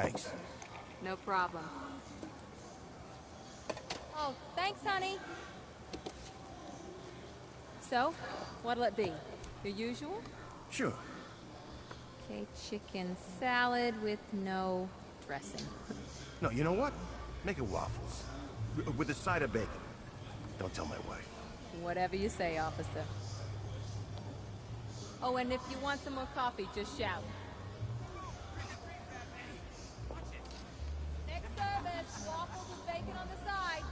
Thanks. No problem. Oh, thanks, honey. So, what'll it be? Your usual? Sure. Okay, chicken salad with no dressing. No, you know what? Make it waffles. With a side of bacon. Don't tell my wife. Whatever you say, officer. Oh, and if you want some more coffee, just shout. Next service, waffles with bacon on the side.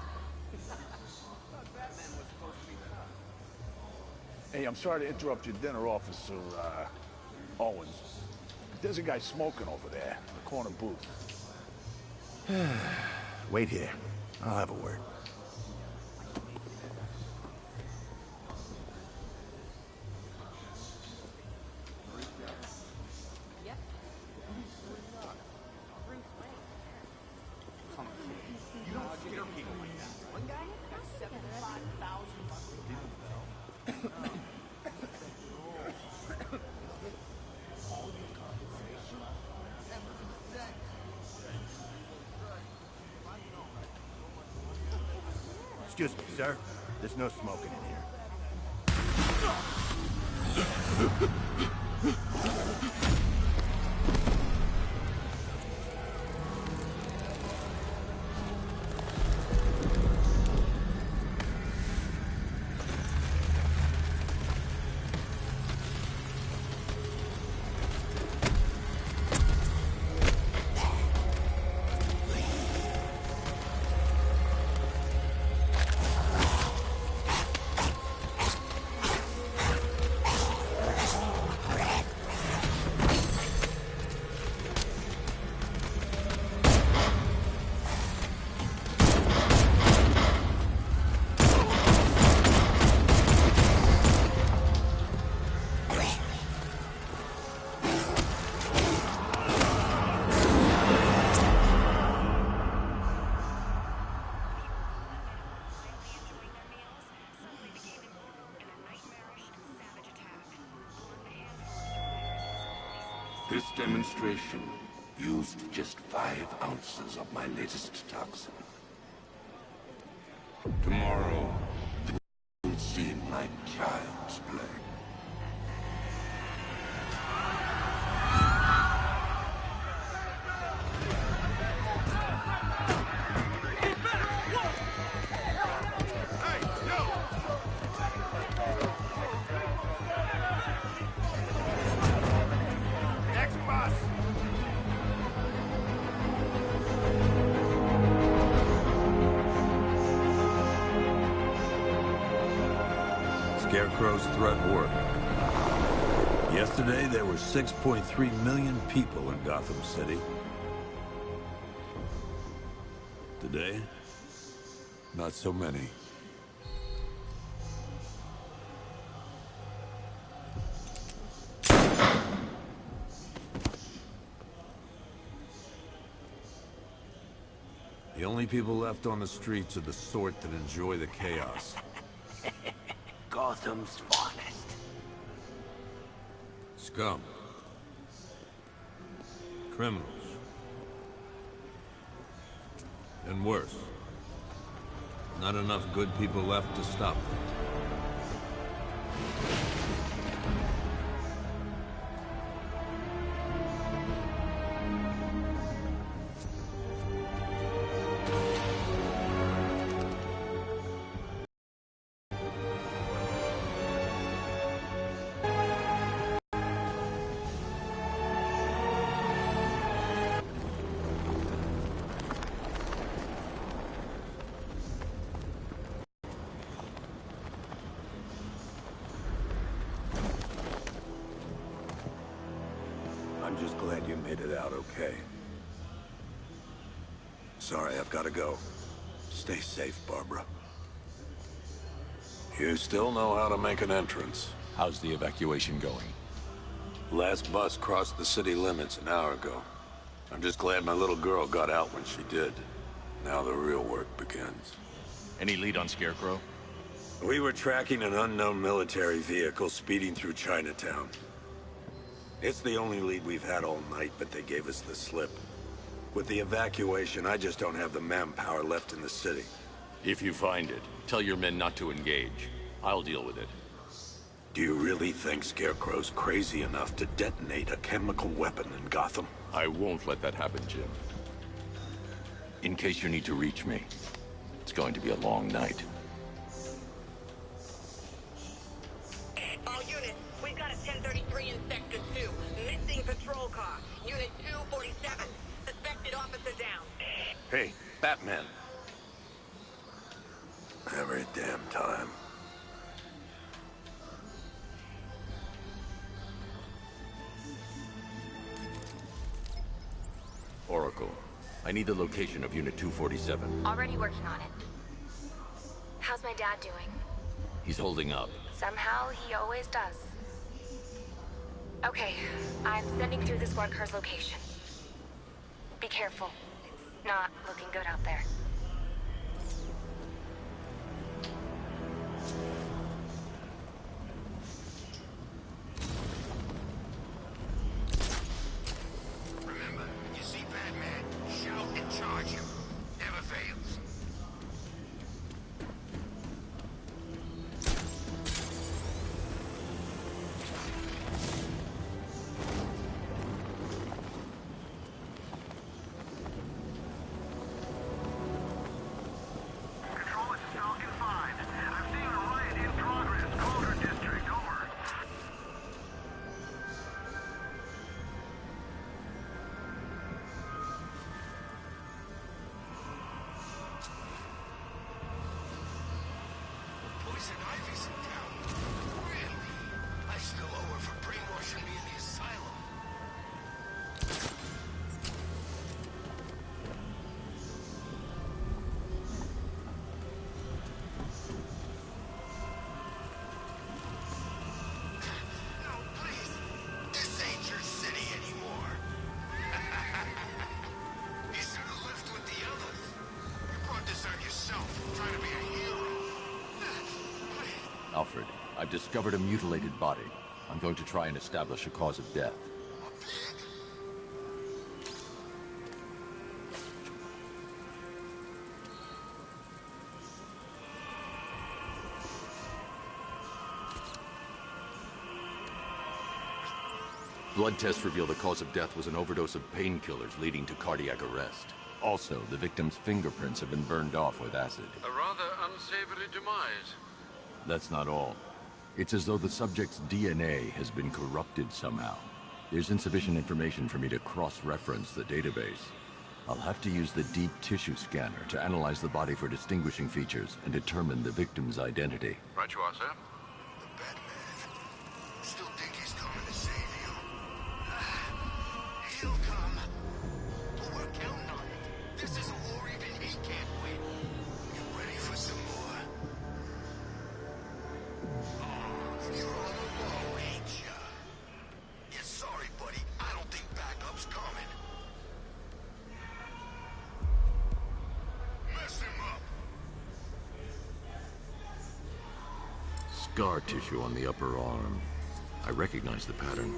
Hey, I'm sorry to interrupt your dinner, Officer, Owens. There's a guy smoking over there, in the corner booth. Wait here. I'll have a word. Yep. You don't scare people like that. One guy got 75,000 Excuse me, sir. There's no smoking in here. This demonstration used just 5 ounces of my latest toxin. Tomorrow will seem like child's play. Scarecrow's threat worked. Yesterday, there were 6.3 million people in Gotham City. Today, not so many. The only people left on the streets are the sort that enjoy the chaos. Gotham's finest. Scum. Criminals. And worse. Not enough good people left to stop them. I'm just glad you made it out okay. Sorry, I've got to go. Stay safe, Barbara. You still know how to make an entrance. How's the evacuation going? Last bus crossed the city limits an hour ago. I'm just glad my little girl got out when she did. Now the real work begins. Any lead on Scarecrow? We were tracking an unknown military vehicle speeding through Chinatown. It's the only lead we've had all night, but they gave us the slip. With the evacuation, I just don't have the manpower left in the city. If you find it, tell your men not to engage. I'll deal with it. Do you really think Scarecrow's crazy enough to detonate a chemical weapon in Gotham? I won't let that happen, Jim. In case you need to reach me, it's going to be a long night. All units, we've got a 1033 in Sector 2. Missing patrol car. Unit 247. Suspected officer down. Hey, Batman. Every damn time. Oracle, I need the location of Unit 247. Already working on it. How's my dad doing? He's holding up. Somehow, he always does. Okay, I'm sending through the squad car's location. Be careful. It's not looking good out there. Remember, when you see Batman, shout and charge him. Never fails. Control, this is Falcon 5. I'm seeing a riot in progress. Calder District, over. Poison Ivy's in town. Really? I still owe her for brainwashing me in the asylum. No, please. This ain't your city anymore. You should have left with the others. You brought this on yourself, trying to be a hero. Alfred, I've discovered a mutilated body. I'm going to try and establish a cause of death. Blood tests reveal the cause of death was an overdose of painkillers leading to cardiac arrest. Also, the victim's fingerprints have been burned off with acid. A rather unsavory demise. That's not all. It's as though the subject's DNA has been corrupted somehow. There's insufficient information for me to cross-reference the database. I'll have to use the deep tissue scanner to analyze the body for distinguishing features and determine the victim's identity. Right you are, sir. The Batman. Still think he's coming to save you? He'll come. But we're counting on it. This is a war even he can't win. Get ready for some more. Oh, you're on a roll, ain't ya? Yeah, sorry, buddy. I don't think backup's coming. Mess him up. Scar tissue on the upper arm. I recognize the pattern.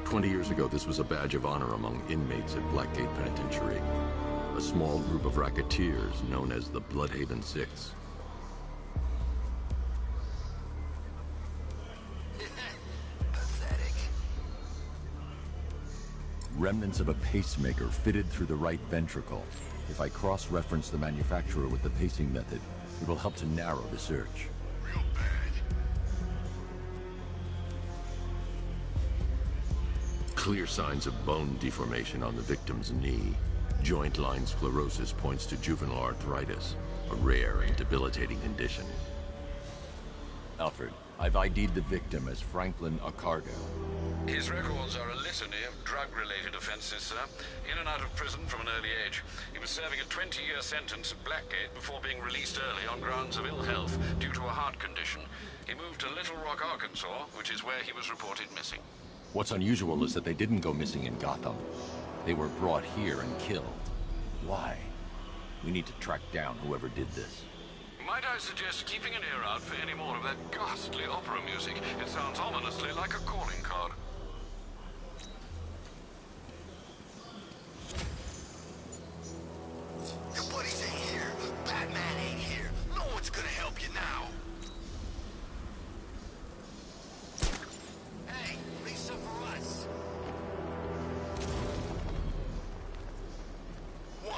20 years ago, this was a badge of honor among inmates at Blackgate Penitentiary. A small group of racketeers known as the Bloodhaven Six. Pathetic. Remnants of a pacemaker fitted through the right ventricle. If I cross-reference the manufacturer with the pacing method, it will help to narrow the search. Real bad. Clear signs of bone deformation on the victim's knee. Joint line sclerosis points to juvenile arthritis, a rare and debilitating condition. Alfred, I've ID'd the victim as Franklin Accardo. His records are a litany of drug-related offenses, sir. In and out of prison from an early age. He was serving a 20-year sentence at Blackgate before being released early on grounds of ill health due to a heart condition. He moved to Little Rock, Arkansas, which is where he was reported missing. What's unusual is that they didn't go missing in Gotham. They were brought here and killed. Why? We need to track down whoever did this. Might I suggest keeping an ear out for any more of that ghastly opera music? It sounds ominously like a calling card.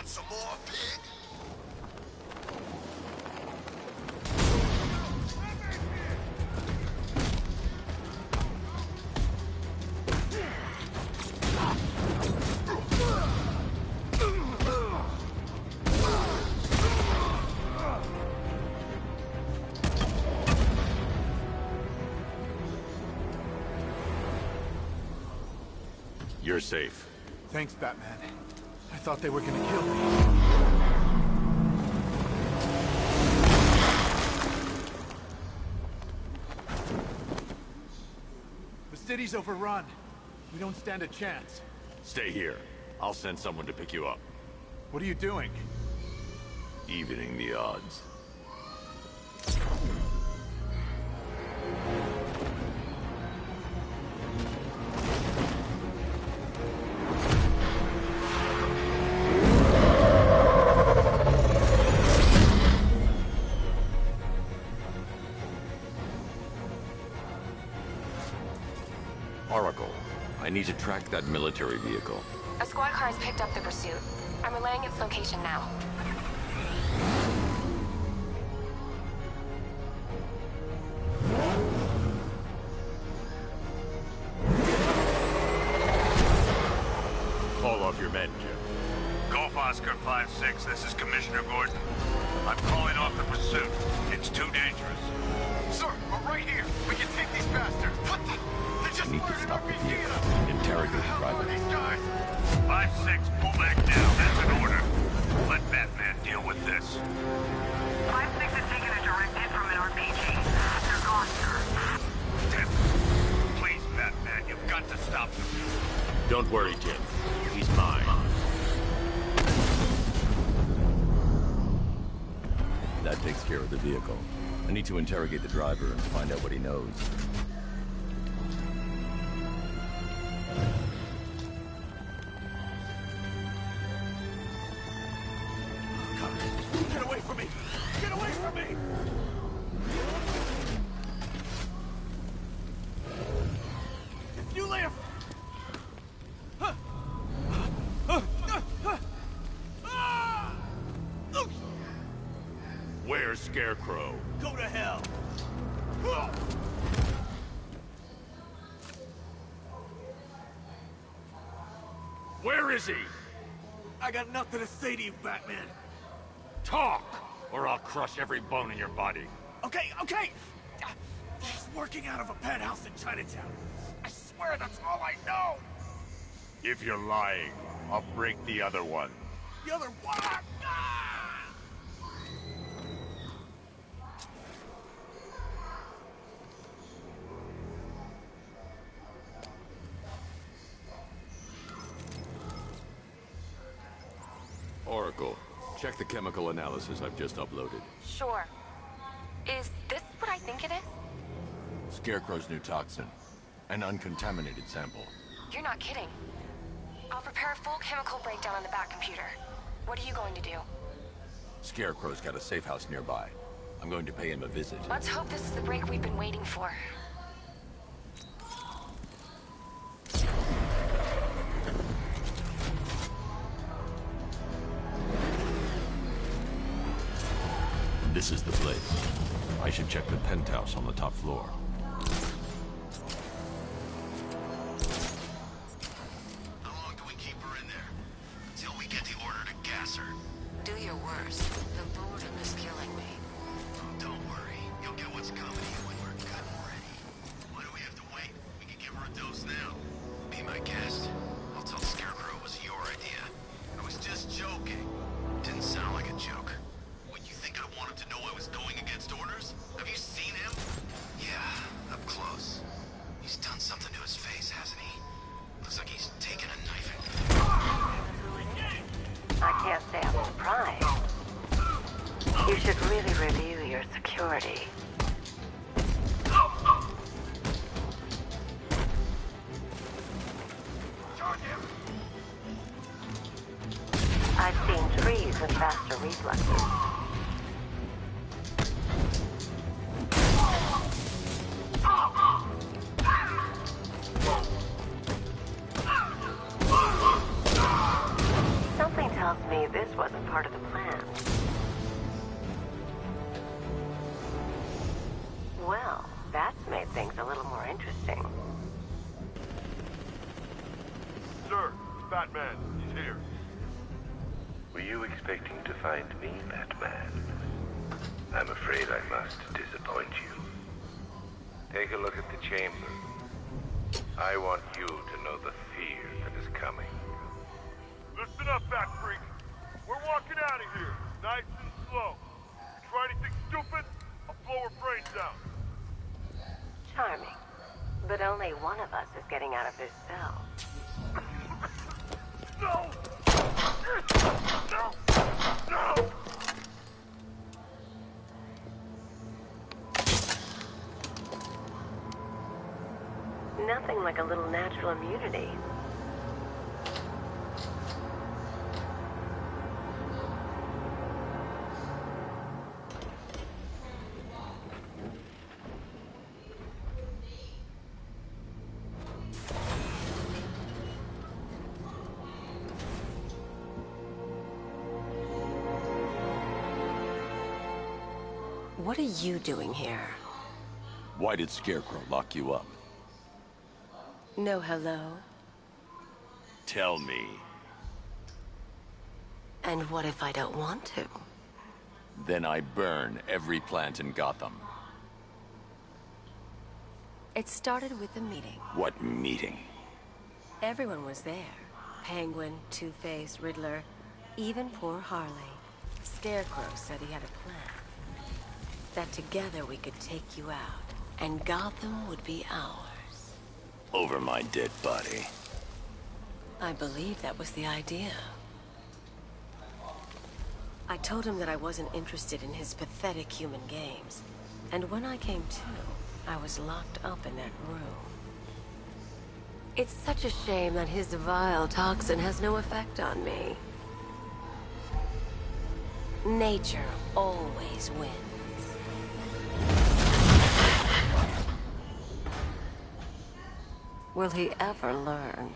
Want some more, pig? You're safe. Thanks, Batman. I thought they were gonna kill me. The city's overrun. We don't stand a chance. Stay here. I'll send someone to pick you up. What are you doing? Evening the odds. Oracle, I need to track that military vehicle. A squad car has picked up the pursuit. I'm relaying its location now. Call off your men, Jim. Golf Oscar 5-6, this is Commissioner Gordon. I'm calling off the pursuit. It's too dangerous. Sir, we're right here. We can take these bastards. What the? They just I need to fired an stop the RPG vehicle. at us. Interrogate the Who the hell driver. are these guys? 5-6, pull back now. That's an order. Let Batman deal with this. 5-6 has taken a direct hit from an RPG. They're gone, sir. Tim, please, Batman, you've got to stop them. Don't worry, Jim. He's mine. That takes care of the vehicle. I need to interrogate the driver and find out what he knows. Get away from me! Get away from me! If you live! Where's Scarecrow? Go to hell! Where is he? I got nothing to say to you, Batman. Talk, or I'll crush every bone in your body. Okay, okay! She's working out of a penthouse in Chinatown. I swear that's all I know! If you're lying, I'll break the other one. The other one! Ah! Oracle, check the chemical analysis I've just uploaded. Sure. Is this what I think it is? Scarecrow's new toxin. An uncontaminated sample. You're not kidding. I'll prepare a full chemical breakdown on the back computer. What are you going to do? Scarecrow's got a safe house nearby. I'm going to pay him a visit. Let's hope this is the break we've been waiting for. This is the place. I should check the penthouse on the top floor. How long do we keep her in there? Until we get the order to gas her. Do your worst. The boredom is killing me. Don't worry. You'll get what's coming to you when we're good and ready. Why do we have to wait? We can give her a dose now. Be my guest. I'll tell Scarecrow it was your idea. I was just joking. Didn't sound like a joke. What, you think I wanted to know I was going against orders? Have you seen him? Yeah, up close. He's done something to his face, hasn't he? Looks like he's taken a knife and... I can't say I'm surprised. You should really review your security. I've seen trees with faster reflexes. Something tells me this wasn't part of the plan. Well, that's made things a little more interesting. Sir, it's Batman. He's here. Were you expecting to find me, Batman? I'm afraid I must disappoint you. Take a look at the chamber. I want you to know the fear that is coming. Listen up, Bat Freak. We're walking out of here, nice and slow. You try anything stupid, I'll blow her brains out. Charming. But only one of us is getting out of this cell. No! No! No! Nothing like a little natural immunity. What are you doing here? Why did Scarecrow lock you up? No hello. Tell me. And what if I don't want to? Then I burn every plant in Gotham. It started with a meeting. What meeting? Everyone was there. Penguin, Two-Face, Riddler, even poor Harley. Scarecrow said he had a plan. That together we could take you out, and Gotham would be ours. Over my dead body. I believe that was the idea. I told him that I wasn't interested in his pathetic human games. And when I came to, I was locked up in that room. It's such a shame that his vile toxin has no effect on me. Nature always wins. Will he ever learn?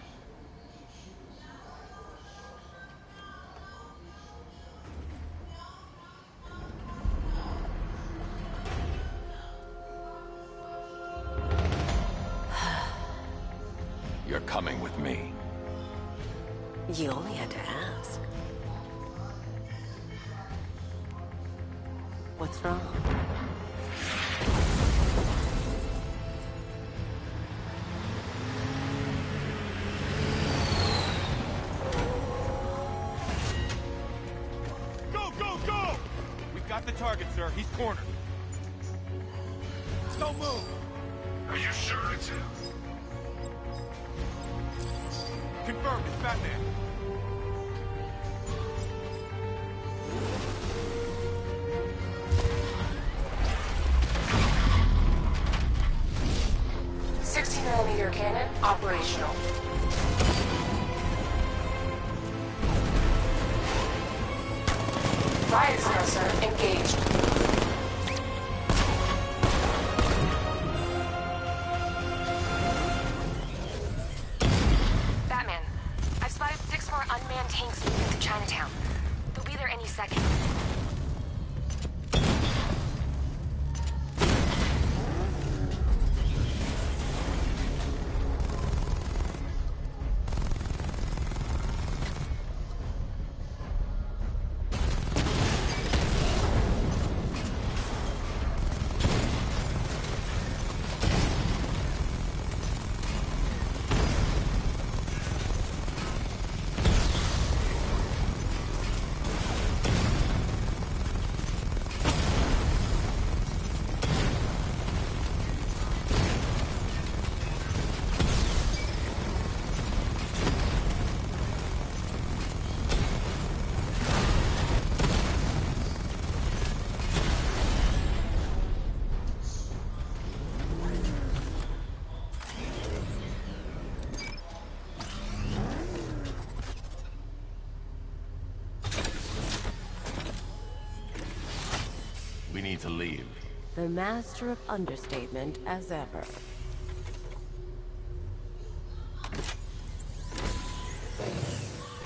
You're coming with me. You only had to ask. What's wrong? Got the target, sir. He's cornered. Don't move. Are you sure it's him? Confirmed. It's Batman. .60mm cannon operational. Riot sensor engaged. Batman, I've spotted 6 more unmanned tanks moving to Chinatown. They'll be there any second. We need to leave. The master of understatement as ever.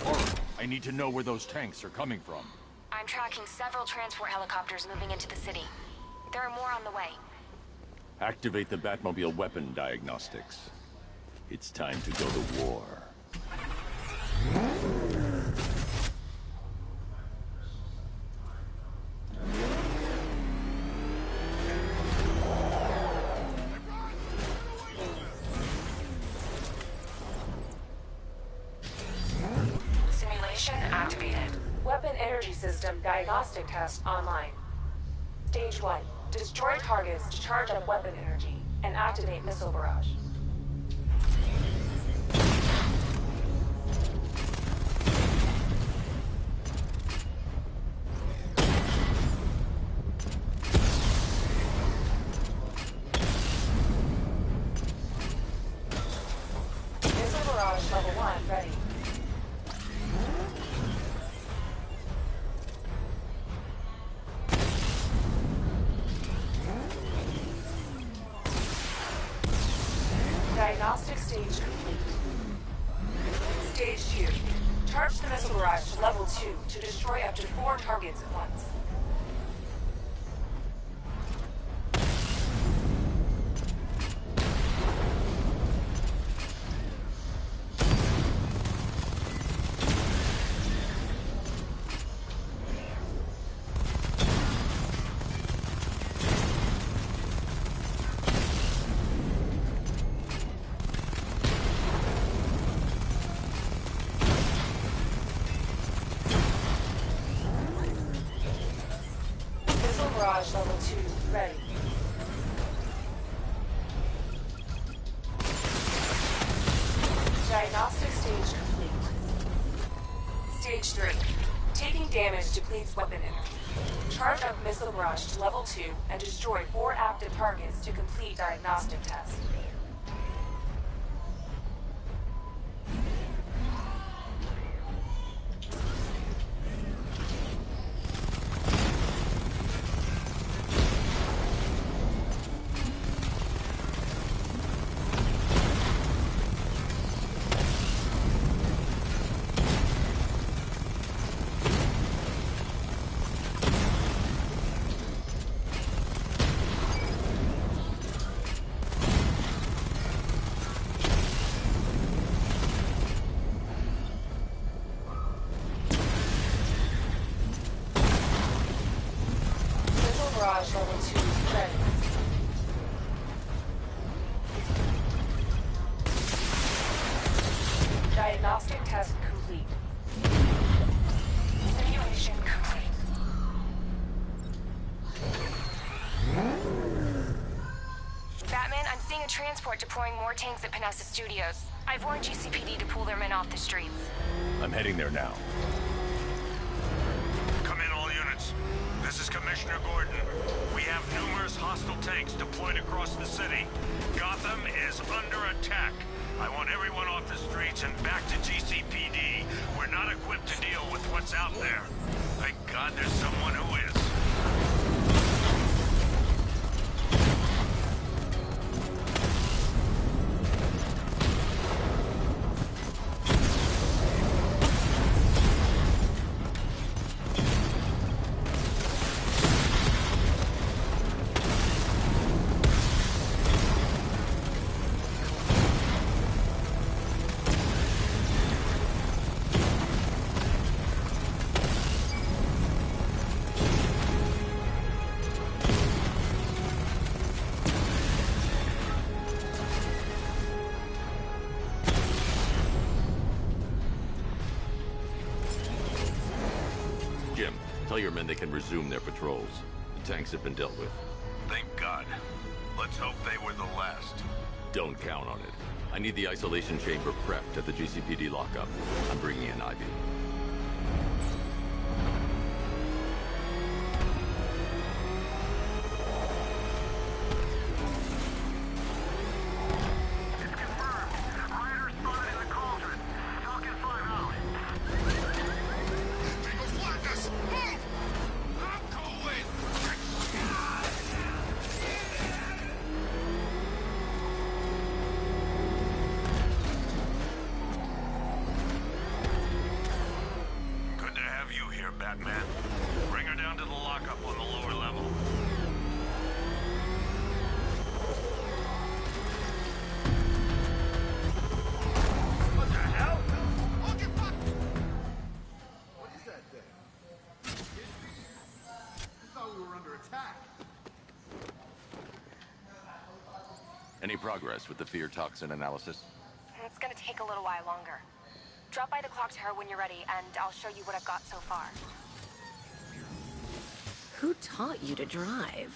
Alright, I I need to know where those tanks are coming from. I'm tracking several transport helicopters moving into the city. There are more on the way. Activate the Batmobile weapon diagnostics. It's time to go to war. Simulation activated. Weapon energy system diagnostic test online. Stage 1. Destroy targets to charge up weapon energy and activate missile barrage. Missile barrage level 1 ready. Diagnostic stage complete. Stage 2. Charge the missile barrage to level 2 to destroy up to 4 targets at once. Barrage level 2 ready. Diagnostic stage complete. Stage 3. Taking damage depletes weapon energy. Charge up missile barrage to level 2 and destroy 4 active targets to complete diagnostic test. Barrage level 2 ready. Diagnostic test complete. Simulation complete. Batman, I'm seeing a transport deploying more tanks at Panessa Studios. I've warned GCPD to pull their men off the streets. I'm heading there now. Come in, all units. This is Commissioner Gordon. We have numerous hostile tanks deployed across the city. Gotham is under attack. I want everyone off the streets and back to GCPD. We're not equipped to deal with what's out there. Thank God there's someone who is. Tell your men they can resume their patrols. The tanks have been dealt with. Thank God. Let's hope they were the last. Don't count on it. I need the isolation chamber prepped at the GCPD lockup. I'm bringing in Ivy. Batman. Bring her down to the lockup on the lower level. What the hell? Hold your fuck! What is that thing? I thought we were under attack. Any progress with the fear toxin analysis? It's gonna take a little while longer. Drop by the clock tower when you're ready, and I'll show you what I've got so far. Who taught you to drive?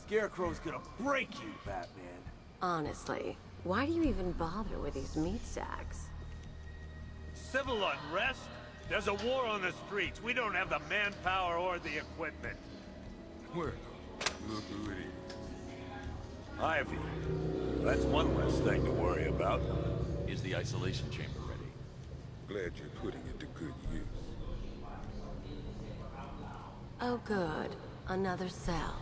Scarecrow's gonna break you, Batman. Honestly, why do you even bother with these meat sacks? Civil unrest? There's a war on the streets. We don't have the manpower or the equipment. Well, look who it is. Ivy. That's one less thing to worry about. Is the isolation chamber ready? Glad you're putting it to good use. Oh good, another cell.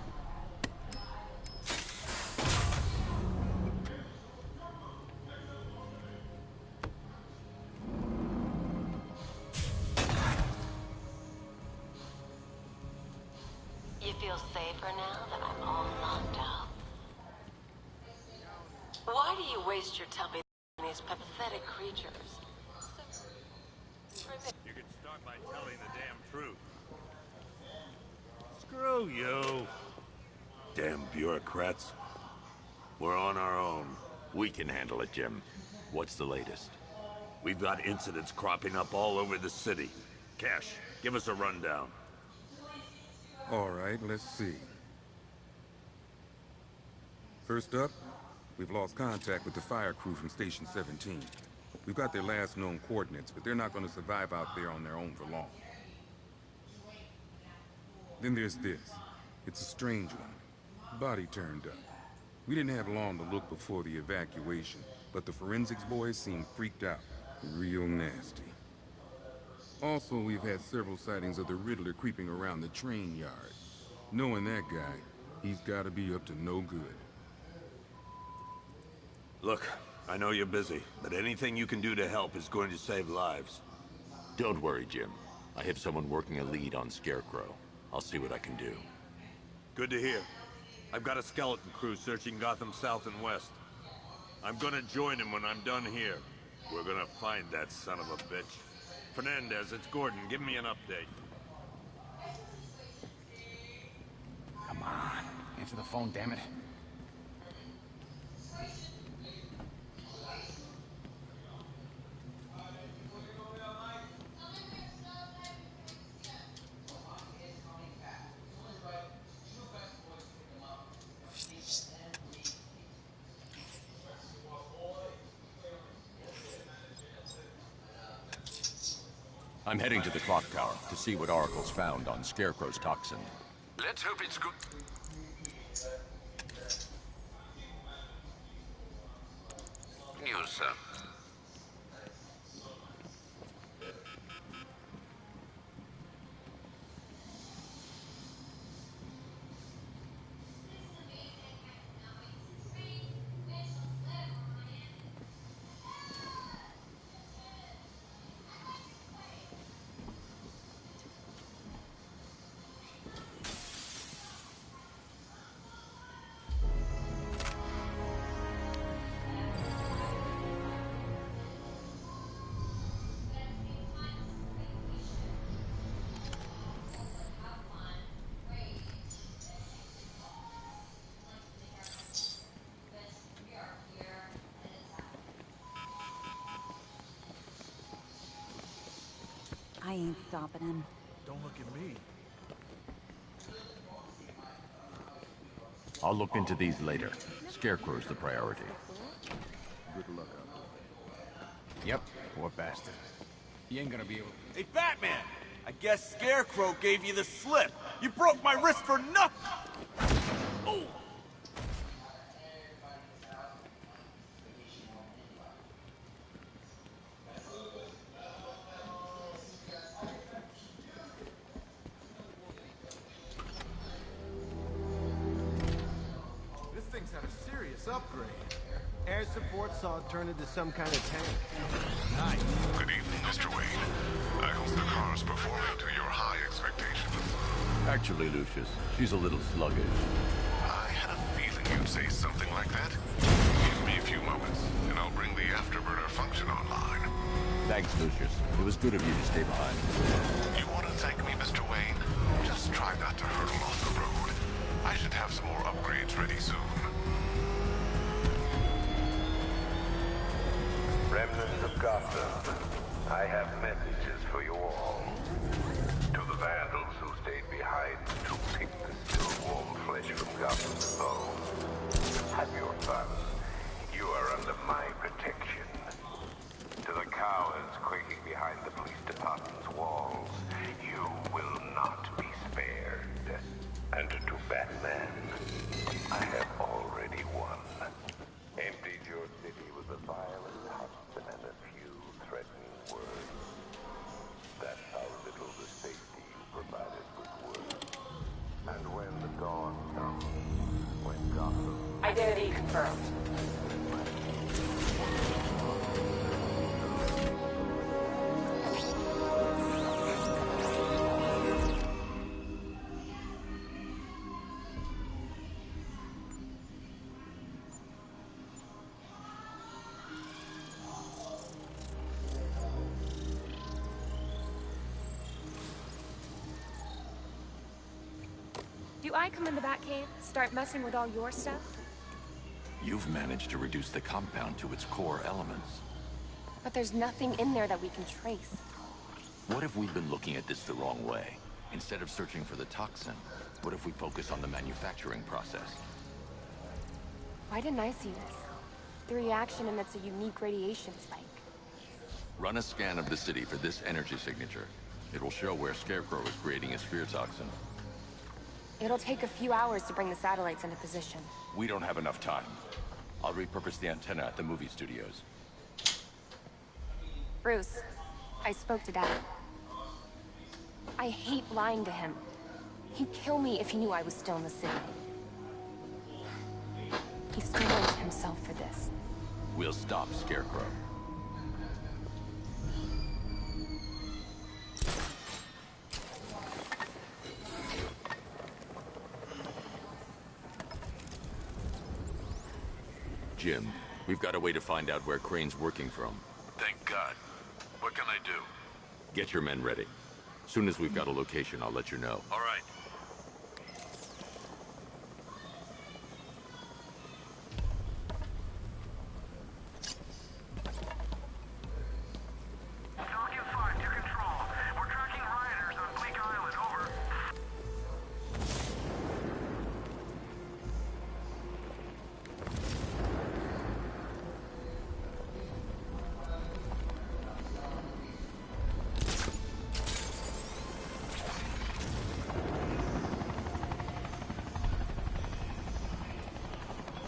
You feel safer now that I'm all locked up? Why do you waste your time on these pathetic creatures? You can start by telling the damn truth. Screw you. Damn bureaucrats. We're on our own. We can handle it, Jim. What's the latest? We've got incidents cropping up all over the city. Cash, give us a rundown. All right, let's see. First up, we've lost contact with the fire crew from Station 17. We've got their last known coordinates, but they're not going to survive out there on their own for long. Then there's this. It's a strange one. Body turned up. We didn't have long to look before the evacuation, but the forensics boys seemed freaked out. Real nasty. Also, we've had several sightings of the Riddler creeping around the train yard. Knowing that guy, he's gotta be up to no good. Look, I know you're busy, but anything you can do to help is going to save lives. Don't worry, Jim. I have someone working a lead on Scarecrow. I'll see what I can do. Good to hear. I've got a skeleton crew searching Gotham South and West. I'm gonna join him when I'm done here. We're gonna find that son of a bitch. Fernandez, it's Gordon. Give me an update. Come on. Answer the phone, damn it. I'm heading to the clock tower to see what Oracle's found on Scarecrow's toxin. Let's hope it's good. News, sir. I ain't stopping him. Don't look at me. I'll look into these later. Scarecrow's the priority. Good luck out there. Yep, poor bastard. He ain't gonna be able... Hey, Batman! I guess Scarecrow gave you the slip. You broke my wrist for nothing! Oh! upgrade. Air support saw it turn into some kind of tank. Nice. Good evening, Mr. Wayne. I hope the car's performing to your high expectations. Actually, Lucius, she's a little sluggish. I had a feeling you'd say something like that. Give me a few moments, and I'll bring the afterburner function online. Thanks, Lucius. It was good of you to stay behind. You want to thank me, Mr. Wayne? Just try not to hurtle off the road. I should have some more upgrades ready soon. Remnants of Gotham, I have messages for you all. To the vandals who stayed behind to pick the still warm flesh from Gotham's bones. Have your fun. You are under my protection. To the cowards quaking behind the police department's walls, you will not be spared. And to Batman, I have already won. Emptied your city with a violent husband and a few threatening words. That's how little the safety you provided was worth. And when the dawn comes, when Gotham... Identity confirmed. Do I come in the Batcave, start messing with all your stuff? You've managed to reduce the compound to its core elements. But there's nothing in there that we can trace. What if we've been looking at this the wrong way? Instead of searching for the toxin, what if we focus on the manufacturing process? Why didn't I see this? The reaction emits a unique radiation spike. Run a scan of the city for this energy signature. It will show where Scarecrow is creating his fear toxin. It'll take a few hours to bring the satellites into position. We don't have enough time. I'll repurpose the antenna at the movie studios. Bruce, I spoke to Dad. I hate lying to him. He'd kill me if he knew I was still in the city. He's swearing to himself for this. We'll stop Scarecrow. Jim, we've got a way to find out where Crane's working from. Thank God. What can I do? Get your men ready. Soon as we've got a location, I'll let you know. All right. Falcon 5 to control. We're tracking rioters on Bleak Island. Over.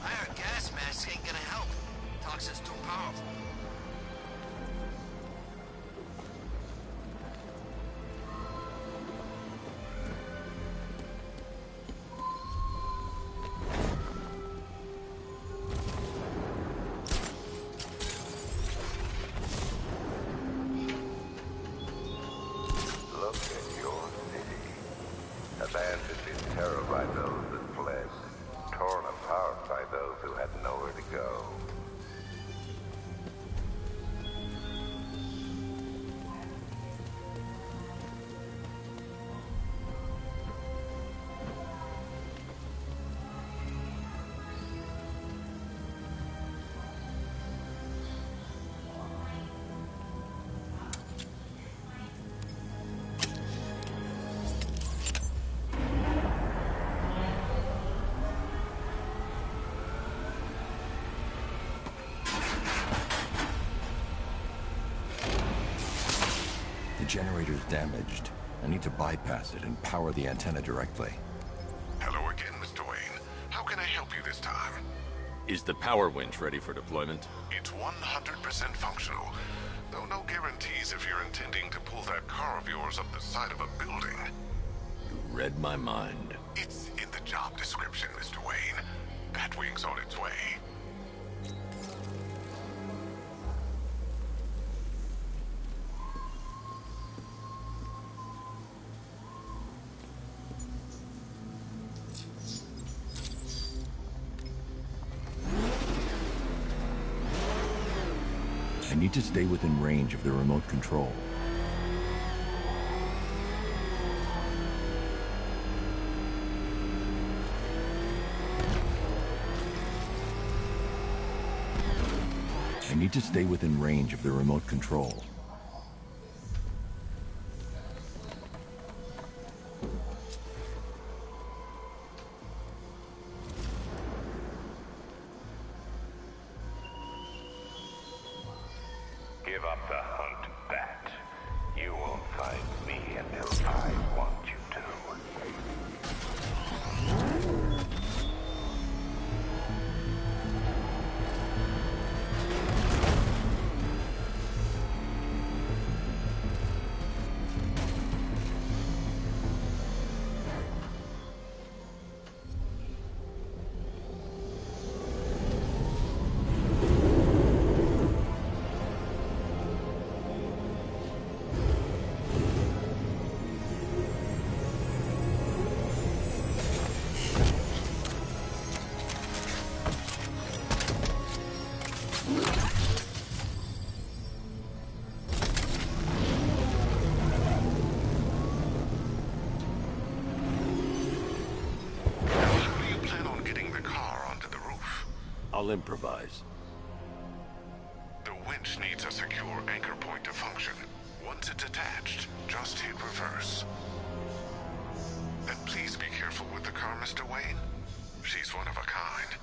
I heard gas masks ain't gonna help. Toxin's too powerful. Look at your city. Abandoned in terror by those that fled. Torn apart by those who had nowhere to go. The generator's damaged. I need to bypass it and power the antenna directly. Hello again, Mr. Wayne. How can I help you this time? Is the power winch ready for deployment? It's 100% functional. Though no guarantees if you're intending to pull that car of yours up the side of a building. You read my mind. It's in the job description, Mr. Wayne. Batwing's on its way. need to stay within range of the remote control. I need to stay within range of the remote control. Give up the hunt, Bat. You won't find me until I want you to. I'll improvise. The winch needs a secure anchor point to function. Once it's attached, just hit reverse. And please be careful with the car, Mr. Wayne. She's one of a kind.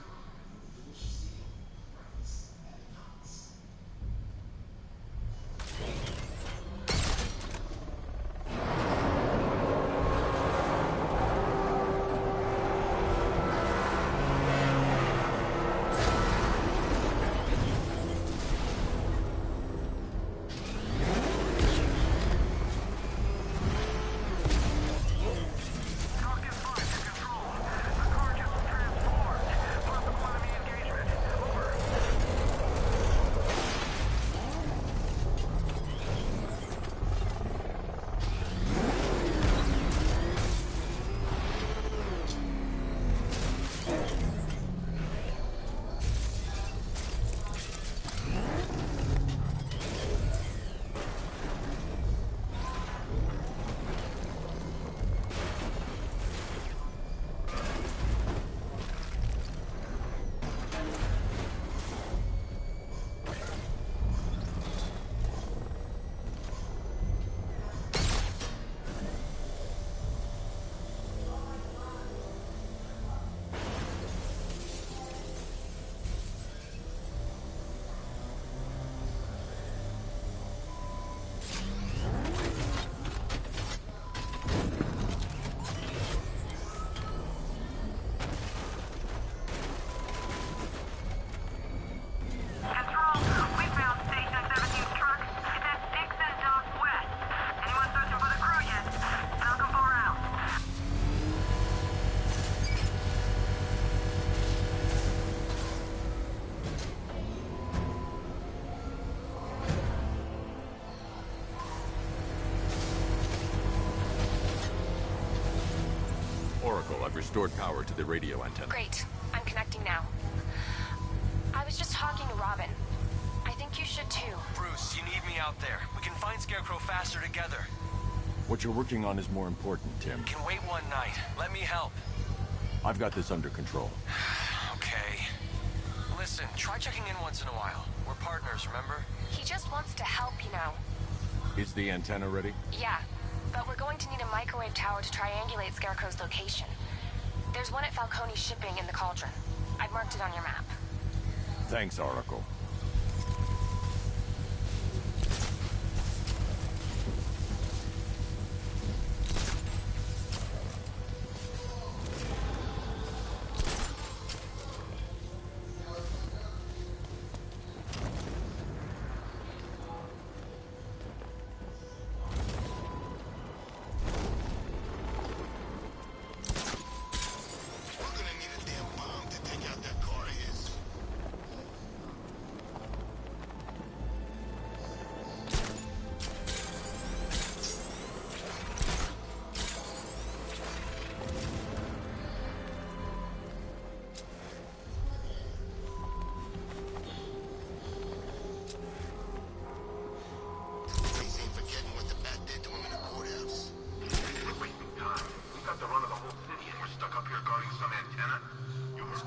I've restored power to the radio antenna. Great. I'm connecting now. I was just talking to Robin. I think you should too. Bruce, you need me out there. We can find Scarecrow faster together. What you're working on is more important, Tim. Can wait one night. Let me help. I've got this under control. Okay. Listen, try checking in once in a while. We're partners, remember? He just wants to help, you know. Is the antenna ready? Yeah, but we're going to need a microwave tower to triangulate Scarecrow's location. There's one at Falcone's shipping in the Cauldron. I've marked it on your map. Thanks, Oracle.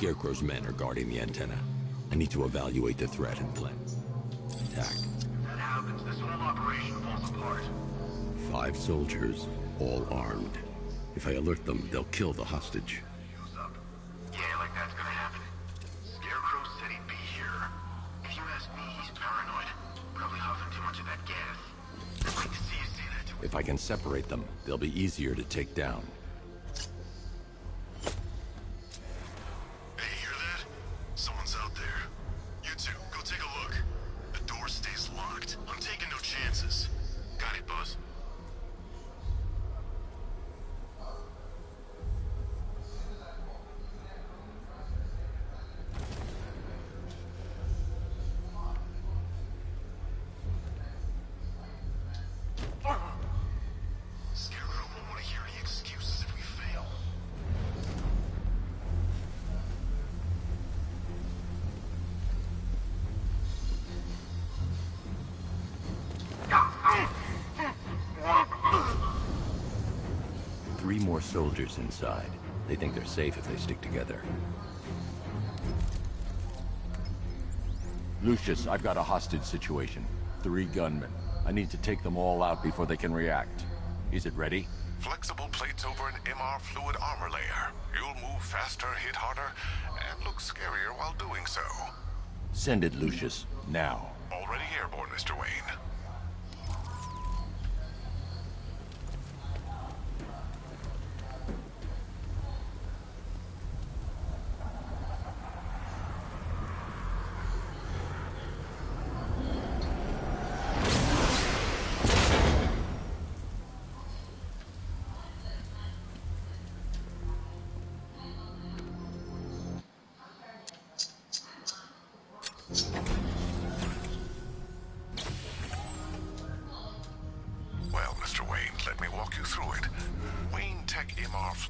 Scarecrow's men are guarding the antenna. I need to evaluate the threat and plan. Attack. If that happens, this whole operation falls apart. 5 soldiers, all armed. If I alert them, they'll kill the hostage. Use up. Yeah, like that's gonna happen. Scarecrow said he'd be here. If you ask me, he's paranoid. Probably huffing too much of that gas. I'd like to see you say that to him. If I can separate them, they'll be easier to take down. Hey, hear that? Someone's out there. You two, go take a look. The door stays locked. I'm taking no chances. Got it, Buzz? Scarecrow won't want to hear any excuses if we fail. Three more soldiers inside. They think they're safe if they stick together. Lucius, I've got a hostage situation. 3 gunmen. I need to take them all out before they can react. Is it ready? Flexible plates over an MR fluid armor layer. You'll move faster, hit harder, and look scarier while doing so. Send it, Lucius. Now. Already airborne, Mr. Wayne. Well, Mr. Wayne, let me walk you through it. Wayne Tech MR,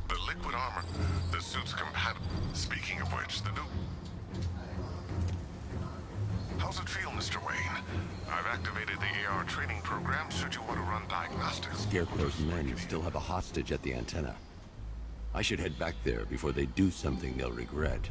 the liquid armor, the suit's compatible. Speaking of which, the new... How's it feel, Mr. Wayne? I've activated the AR training program should you want to run diagnostics. Scarecrow's men still have a hostage at the antenna. I should head back there before they do something they'll regret.